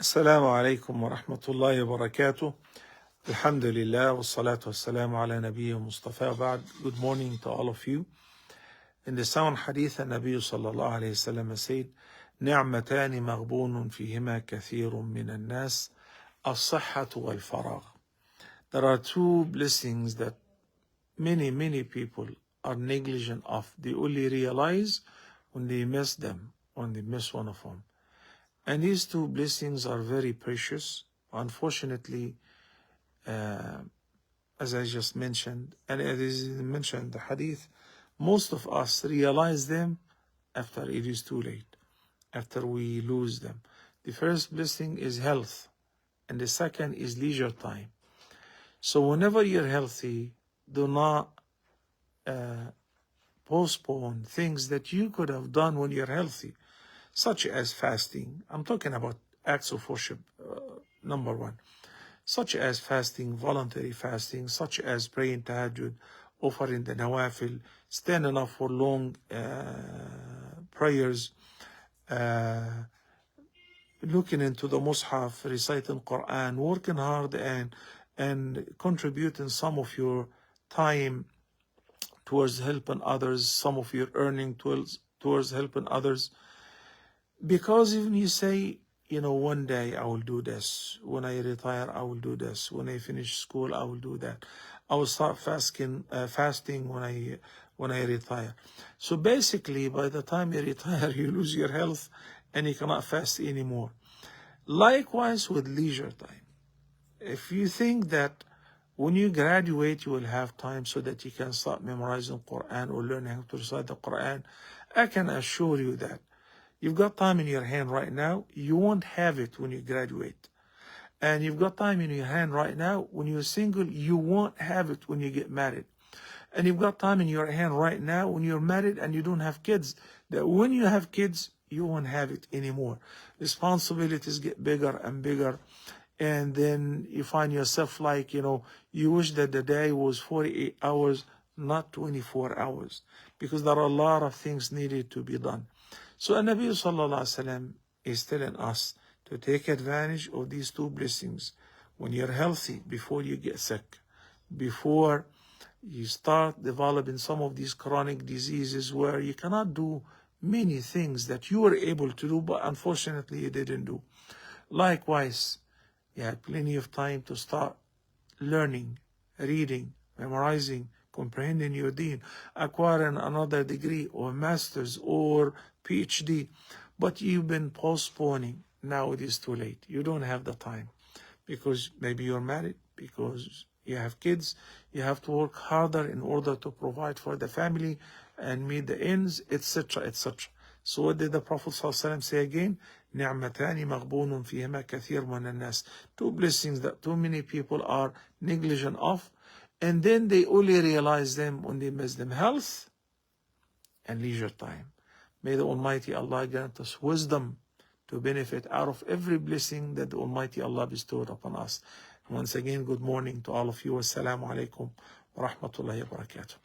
السلام عليكم ورحمة الله وبركاته. الحمد لله والصلاة والسلام على نبيه مصطفى بعد. Good morning to all of you. In the sound hadith, النبي صلى الله عليه وسلم said, نعمتان مغبون فيهما كثير من الناس الصحة والفراغ. There are two blessings that many people are negligent of. They only realize when they miss them, when they miss one of them. And these two blessings are very precious. Unfortunately, as I just mentioned, and it is mentioned in the hadith, most of us realize them after it is too late, after we lose them. The first blessing is health, and the second is leisure time. So whenever you're healthy, do not postpone things that you could have done when you're healthy, such as fasting. I'm talking about acts of worship, number one. Such as fasting, voluntary fasting, such as praying tahajjud, offering the nawafil, standing up for long prayers, looking into the mushaf, reciting Quran, working hard and contributing some of your time towards helping others, some of your earning towards helping others. Because even you say, you know, one day I will do this. When I retire, I will do this. When I finish school, I will do that. I will start fasting when I retire. So basically, by the time you retire, you lose your health and you cannot fast anymore. Likewise with leisure time. If you think that when you graduate, you will have time so that you can start memorizing Quran or learning how to recite the Quran, I can assure you that you've got time in your hand right now. You won't have it when you graduate. And you've got time in your hand right now. When you're single, you won't have it when you get married. And you've got time in your hand right now when you're married and you don't have kids. That when you have kids, you won't have it anymore. Responsibilities get bigger and bigger. And then you find yourself like, you know, you wish that the day was 48 hours, not 24 hours. Because there are a lot of things needed to be done. So Nabi Sallallahu Alaihi Wasallam is telling us to take advantage of these two blessings. When you're healthy, before you get sick, before you start developing some of these chronic diseases where you cannot do many things that you were able to do, but unfortunately you didn't do. Likewise, you had plenty of time to start learning, reading, memorizing, comprehending your deen, acquiring another degree or master's or PhD, but you've been postponing. Now it is too late. You don't have the time because maybe you're married, because you have kids, you have to work harder in order to provide for the family and meet the ends, etc., etc. So what did the Prophet ﷺ say again? نعمتان مغبون فيهما كثير من الناس. Two blessings that too many people are negligent of, and then they only realize them when they miss them: health and leisure time. May the Almighty Allah grant us wisdom to benefit out of every blessing that the Almighty Allah bestowed upon us. Once again, good morning to all of you. Assalamu alaikum wa rahmatullahi wa barakatuh.